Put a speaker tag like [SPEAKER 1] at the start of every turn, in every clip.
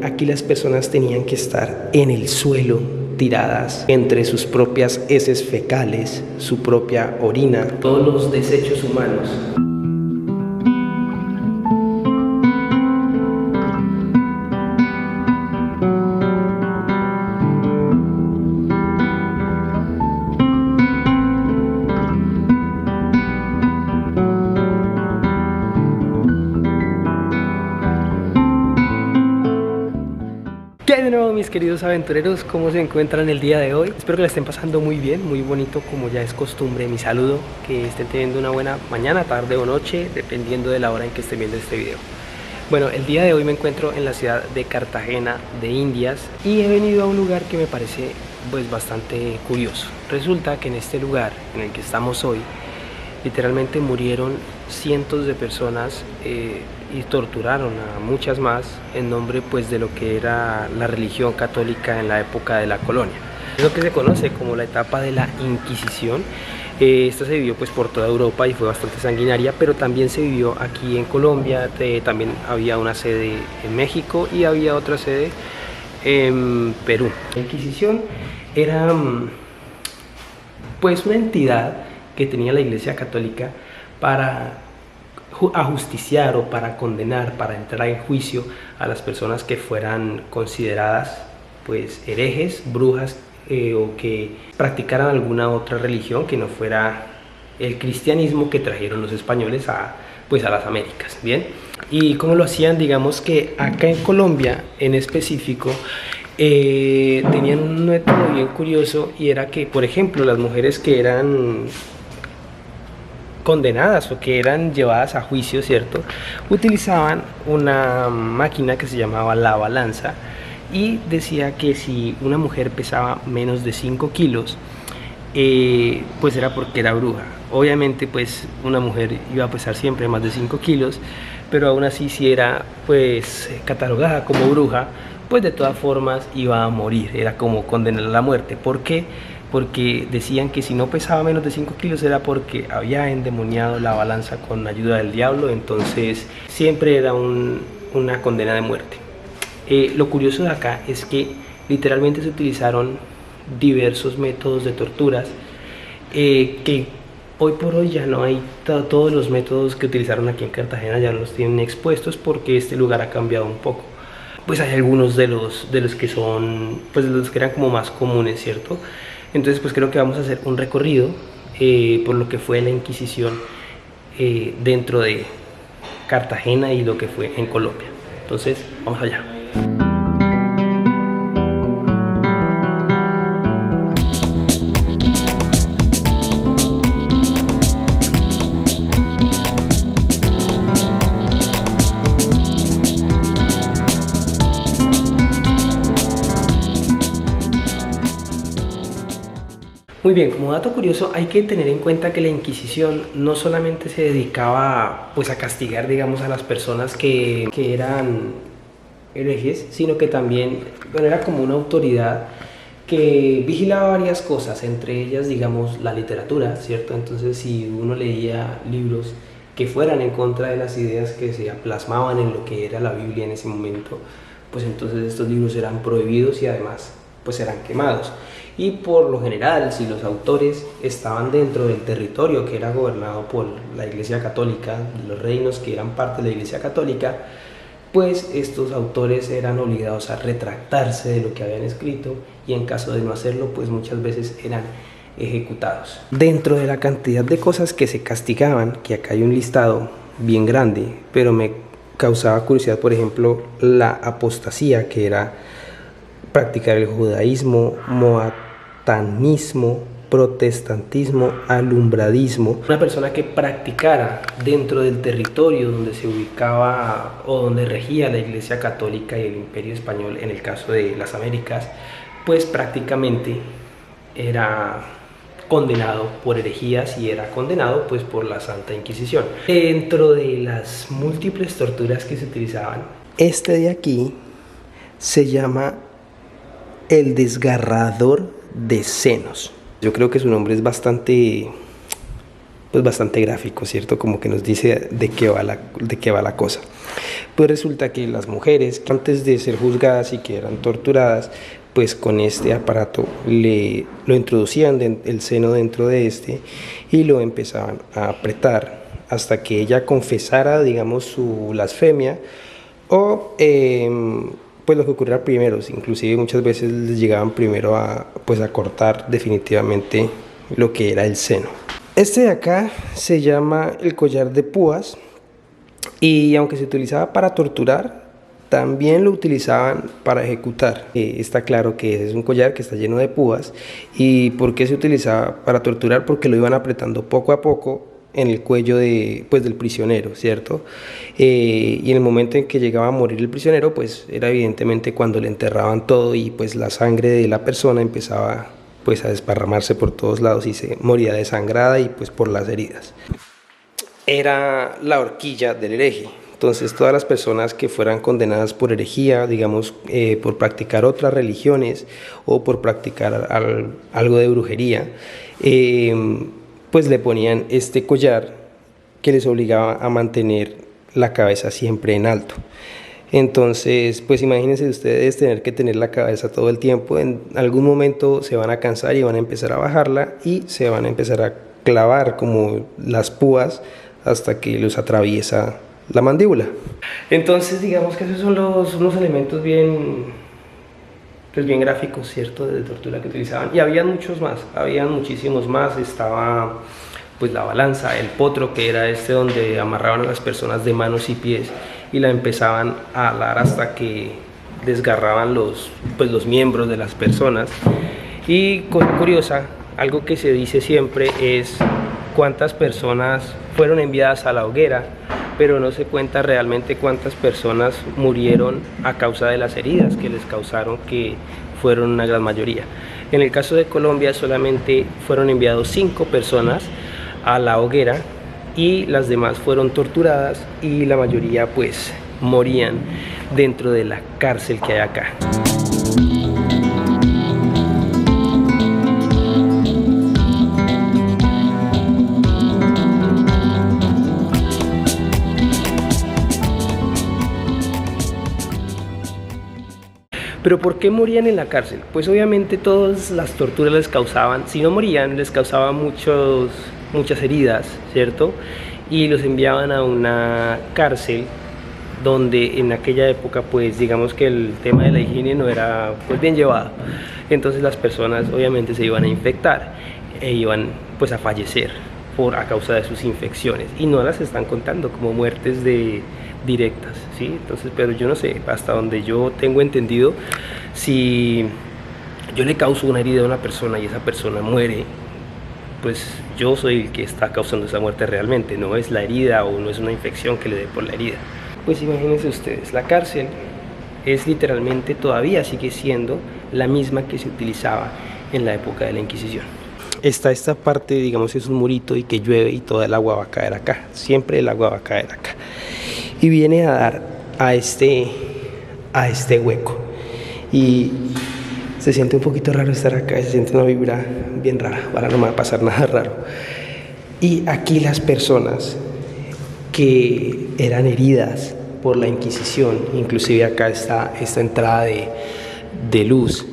[SPEAKER 1] Aquí las personas tenían que estar en el suelo, tiradas entre sus propias heces fecales, su propia orina, todos los desechos humanos. ¿Qué hay de nuevo, mis queridos aventureros? ¿Cómo se encuentran el día de hoy? Espero que la estén pasando muy bien, muy bonito, como ya es costumbre. Mi saludo, que estén teniendo una buena mañana, tarde o noche, dependiendo de la hora en que estén viendo este video. Bueno, el día de hoy me encuentro en la ciudad de Cartagena de Indias y he venido a un lugar que me parece pues bastante curioso. Resulta que en este lugar en el que estamos hoy, literalmente murieron cientos de personas y torturaron a muchas más en nombre pues de lo que era la religión católica en la época de la colonia. Es lo que se conoce como la etapa de la Inquisición. Esta se vivió pues por toda Europa y fue bastante sanguinaria, pero también se vivió aquí en Colombia. También había una sede en México y había otra sede en Perú. La Inquisición era pues una entidad que tenía la Iglesia Católica para ajusticiar o para condenar, para entrar en juicio a las personas que fueran consideradas pues herejes, brujas o que practicaran alguna otra religión que no fuera el cristianismo que trajeron los españoles a las Américas. Bien, y cómo lo hacían, digamos que acá en Colombia en específico tenían un método bien curioso, y era que, por ejemplo, las mujeres que eran condenadas o que eran llevadas a juicio, ¿cierto?, utilizaban una máquina que se llamaba la balanza, y decía que si una mujer pesaba menos de 5 kilos, pues era porque era bruja. Obviamente pues una mujer iba a pesar siempre más de 5 kilos, pero aún así, si era pues catalogada como bruja, pues de todas formas iba a morir, era como condenarla a la muerte. ¿Por qué? Porque decían que si no pesaba menos de 5 kilos era porque había endemoniado la balanza con ayuda del diablo, entonces siempre era una condena de muerte. Lo curioso de acá es que literalmente se utilizaron diversos métodos de torturas, que hoy por hoy ya no hay. Todos los métodos que utilizaron aquí en Cartagena ya los tienen expuestos porque este lugar ha cambiado un poco. Pues hay algunos de los que son, pues de los que eran como más comunes, ¿cierto? Entonces pues creo que vamos a hacer un recorrido por lo que fue la Inquisición dentro de Cartagena y lo que fue en Colombia. Entonces vamos allá. Muy bien, como dato curioso hay que tener en cuenta que la Inquisición no solamente se dedicaba pues a castigar, digamos, a las personas que eran herejes, sino que también, bueno, era como una autoridad que vigilaba varias cosas, entre ellas, digamos, la literatura, ¿cierto? Entonces, si uno leía libros que fueran en contra de las ideas que se plasmaban en lo que era la Biblia en ese momento, pues entonces estos libros eran prohibidos y además pues eran quemados. Y por lo general, si los autores estaban dentro del territorio que era gobernado por la Iglesia Católica, los reinos que eran parte de la Iglesia Católica, pues estos autores eran obligados a retractarse de lo que habían escrito, y en caso de no hacerlo, pues muchas veces eran ejecutados. Dentro de la cantidad de cosas que se castigaban, que acá hay un listado bien grande, pero me causaba curiosidad, por ejemplo, la apostasía, que era practicar el judaísmo, moatanismo, protestantismo, alumbradismo. Una persona que practicara dentro del territorio donde se ubicaba o donde regía la Iglesia Católica y el Imperio Español, en el caso de las Américas, pues prácticamente era condenado por herejías y era condenado pues por la Santa Inquisición. Dentro de las múltiples torturas que se utilizaban, este de aquí se llama el desgarrador de senos. Yo creo que su nombre es bastante gráfico, ¿cierto? Como que nos dice de qué va la cosa. Pues resulta que las mujeres, antes de ser juzgadas y que eran torturadas, pues con este aparato lo introducían el seno dentro de este y lo empezaban a apretar hasta que ella confesara, digamos, su blasfemia o pues lo que ocurriera primero. Inclusive muchas veces les llegaban primero a cortar definitivamente lo que era el seno. Este de acá se llama el collar de púas y aunque se utilizaba para torturar, también lo utilizaban para ejecutar. Está claro que es un collar que está lleno de púas. ¿Y por qué se utilizaba para torturar? Porque lo iban apretando poco a poco en el cuello del prisionero, ¿cierto? Y en el momento en que llegaba a morir el prisionero, pues era evidentemente cuando le enterraban todo y pues la sangre de la persona empezaba pues a desparramarse por todos lados y se moría desangrada y pues por las heridas. Era la horquilla del hereje. Entonces todas las personas que fueran condenadas por herejía, digamos, por practicar otras religiones o por practicar algo de brujería, pues le ponían este collar que les obligaba a mantener la cabeza siempre en alto. Entonces, pues imagínense ustedes tener que tener la cabeza todo el tiempo. En algún momento se van a cansar y van a empezar a bajarla y se van a empezar a clavar como las púas hasta que los atraviesa la mandíbula. Entonces digamos que esos son unos elementos bien gráficos, ¿cierto?, de tortura que utilizaban. Y había muchos más, habían muchísimos más. Estaba pues la balanza, el potro, que era donde amarraban a las personas de manos y pies y la empezaban a alar hasta que desgarraban los miembros de las personas. Y cosa curiosa, algo que se dice siempre es cuántas personas fueron enviadas a la hoguera, pero no se cuenta realmente cuántas personas murieron a causa de las heridas que les causaron, que fueron una gran mayoría. En el caso de Colombia solamente fueron enviados 5 personas a la hoguera y las demás fueron torturadas y la mayoría pues morían dentro de la cárcel que hay acá. ¿Pero por qué morían en la cárcel? Pues obviamente todas las torturas les causaban, si no morían, les causaban muchas heridas, ¿cierto? Y los enviaban a una cárcel donde en aquella época, pues digamos que el tema de la higiene no era pues bien llevado. Entonces las personas obviamente se iban a infectar e iban pues a fallecer a causa de sus infecciones y no las están contando como muertes directas, ¿sí? Entonces, pero yo no sé, hasta donde yo tengo entendido, si yo le causo una herida a una persona y esa persona muere, pues yo soy el que está causando esa muerte realmente, no es la herida o no es una infección que le dé por la herida. Pues imagínense ustedes, la cárcel es literalmente, todavía sigue siendo la misma que se utilizaba en la época de la Inquisición. Esta parte, digamos, es un murito y que llueve y toda el agua va a caer acá, siempre el agua va a caer acá. Y viene a dar a este hueco. Y se siente un poquito raro estar acá, se siente una vibra bien rara, ahora no me va a pasar nada raro. Y aquí las personas que eran heridas por la Inquisición, inclusive acá está esta entrada de luz,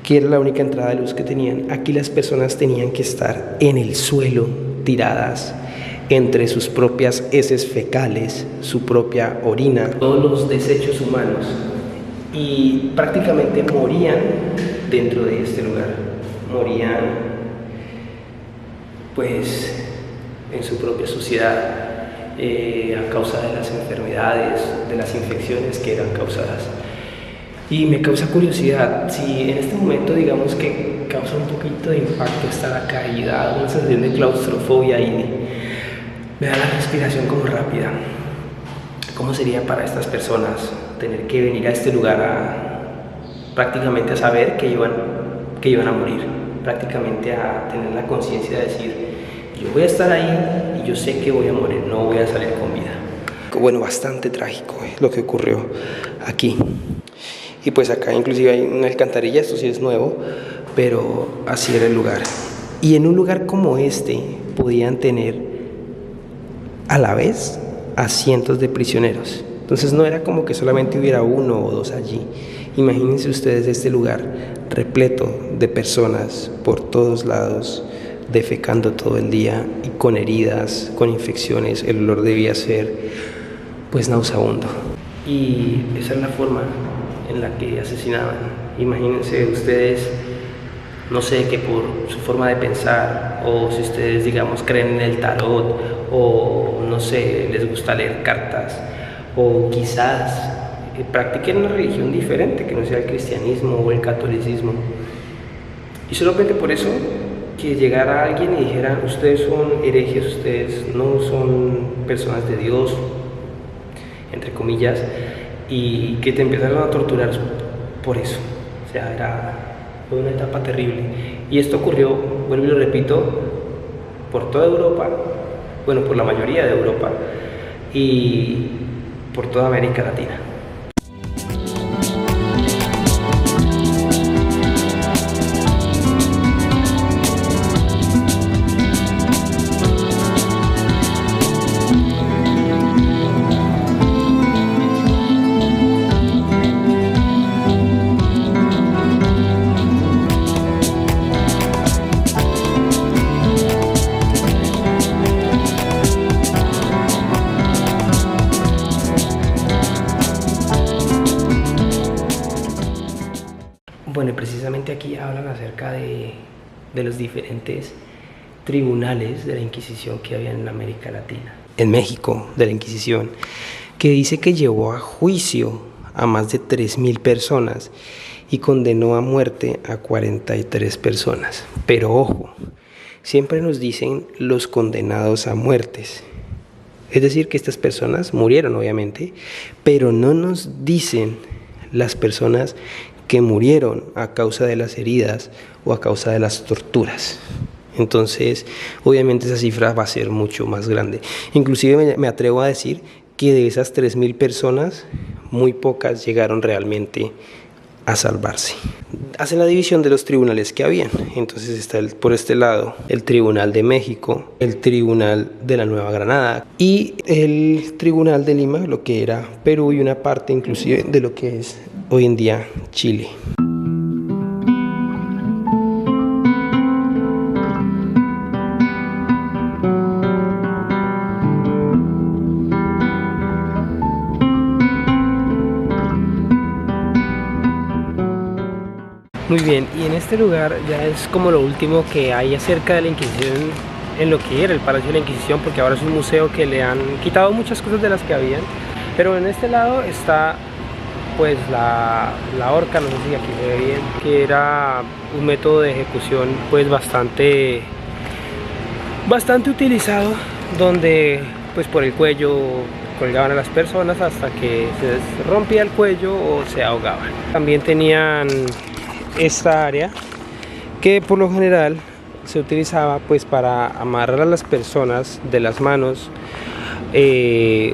[SPEAKER 1] que era la única entrada de luz que tenían. Aquí las personas tenían que estar en el suelo, tiradas entre sus propias heces fecales, su propia orina, todos los desechos humanos, y prácticamente morían dentro de este lugar. Morían pues en su propia suciedad, a causa de las enfermedades, de las infecciones que eran causadas. Y me causa curiosidad, si en este momento digamos que causa un poquito de impacto estar acá y da una sensación de claustrofobia y me da la respiración como rápida. ¿Cómo sería para estas personas tener que venir a este lugar prácticamente a saber que iban a morir? Prácticamente a tener la conciencia de decir, yo voy a estar ahí y yo sé que voy a morir, no voy a salir con vida. Bueno, bastante trágico lo que ocurrió aquí. Y pues acá inclusive hay una alcantarilla, esto sí es nuevo, pero así era el lugar. Y en un lugar como este podían tener a la vez a cientos de prisioneros. Entonces no era como que solamente hubiera uno o dos allí. Imagínense ustedes este lugar repleto de personas por todos lados, defecando todo el día y con heridas, con infecciones. El olor debía ser pues nauseabundo. Y esa es la forma en la que asesinaban. Imagínense ustedes, no sé, que por su forma de pensar, o si ustedes, digamos, creen en el tarot, o no sé, les gusta leer cartas, o quizás practiquen una religión diferente que no sea el cristianismo o el catolicismo. Y solamente por eso, que llegara alguien y dijera: ustedes son herejes, ustedes no son personas de Dios, entre comillas, y que te empezaron a torturar por eso. O sea, fue una etapa terrible. Y esto ocurrió, vuelvo y lo repito, por toda Europa, bueno, por la mayoría de Europa y por toda América Latina. Bueno, y precisamente aquí hablan acerca de los diferentes tribunales de la Inquisición que había en América Latina. En México, de la Inquisición, que dice que llevó a juicio a más de 3.000 personas y condenó a muerte a 43 personas. Pero ojo, siempre nos dicen los condenados a muertes. Es decir, que estas personas murieron, obviamente, pero no nos dicen las personas que murieron a causa de las heridas o a causa de las torturas. Entonces, obviamente esa cifra va a ser mucho más grande. Inclusive me atrevo a decir que de esas 3.000 personas, muy pocas llegaron realmente a salvarse. Hacen la división de los tribunales que habían. Entonces está por este lado el Tribunal de México, el Tribunal de la Nueva Granada y el Tribunal de Lima, lo que era Perú, y una parte inclusive de lo que es hoy en día Chile. Muy bien, y en este lugar ya es como lo último que hay acerca de la Inquisición, en lo que era el Palacio de la Inquisición, porque ahora es un museo que le han quitado muchas cosas de las que habían. Pero en este lado está pues la horca, no sé si aquí se ve bien, que era un método de ejecución pues bastante utilizado, donde pues por el cuello colgaban a las personas hasta que se les rompía el cuello o se ahogaban. También tenían esta área que por lo general se utilizaba pues para amarrar a las personas de las manos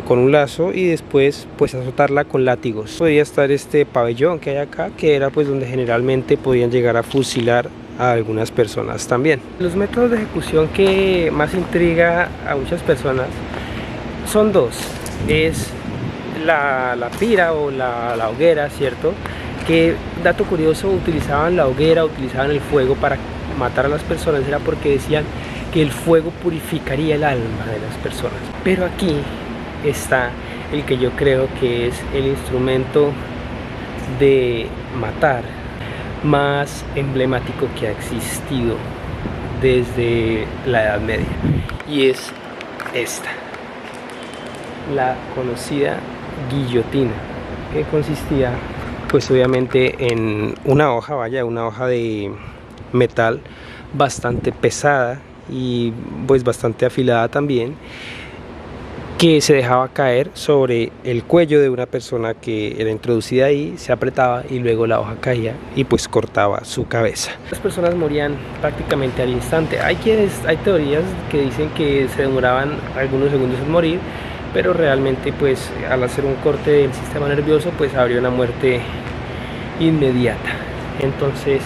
[SPEAKER 1] con un lazo y después pues azotarla con látigos. Podía estar este pabellón que hay acá, que era pues donde generalmente podían llegar a fusilar a algunas personas también. Los métodos de ejecución que más intriga a muchas personas son dos. Es la pira o la hoguera, ¿cierto? Que, dato curioso, utilizaban la hoguera, utilizaban el fuego para matar a las personas. Era porque decían que el fuego purificaría el alma de las personas. Pero aquí está el que yo creo que es el instrumento de matar más emblemático que ha existido desde la Edad Media, y es esta, la conocida guillotina, que consistía pues obviamente en una hoja, una hoja de metal bastante pesada y pues bastante afilada también, que se dejaba caer sobre el cuello de una persona que era introducida ahí, se apretaba y luego la hoja caía y pues cortaba su cabeza. Las personas morían prácticamente al instante. Hay teorías que dicen que se demoraban algunos segundos en morir, pero realmente pues al hacer un corte del sistema nervioso pues habría una muerte inmediata. Entonces,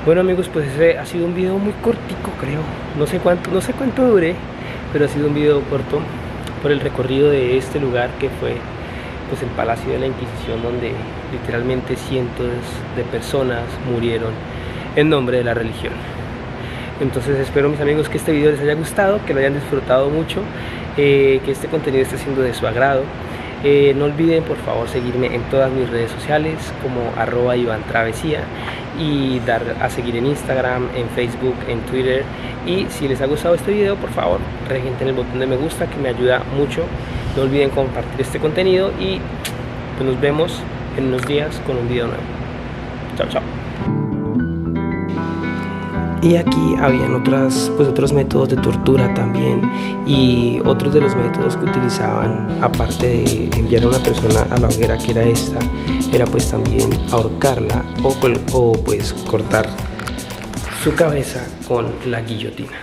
[SPEAKER 1] bueno amigos, pues ese ha sido un video muy cortico, creo, no sé cuánto dure, pero ha sido un video corto por el recorrido de este lugar que fue pues el Palacio de la Inquisición, donde literalmente cientos de personas murieron en nombre de la religión. Entonces espero, mis amigos, que este video les haya gustado, que lo hayan disfrutado mucho, que este contenido esté siendo de su agrado. No olviden, por favor, seguirme en todas mis redes sociales como @IvanTravesía y dar a seguir en Instagram, en Facebook, en Twitter. Y si les ha gustado este video, por favor, revienten el botón de me gusta, que me ayuda mucho. No olviden compartir este contenido y pues nos vemos en unos días con un video nuevo. Chao, chao. Y aquí habían otros métodos de tortura también, y otros de los métodos que utilizaban, aparte de enviar a una persona a la hoguera, que era esta, era pues también ahorcarla o pues cortar su cabeza con la guillotina.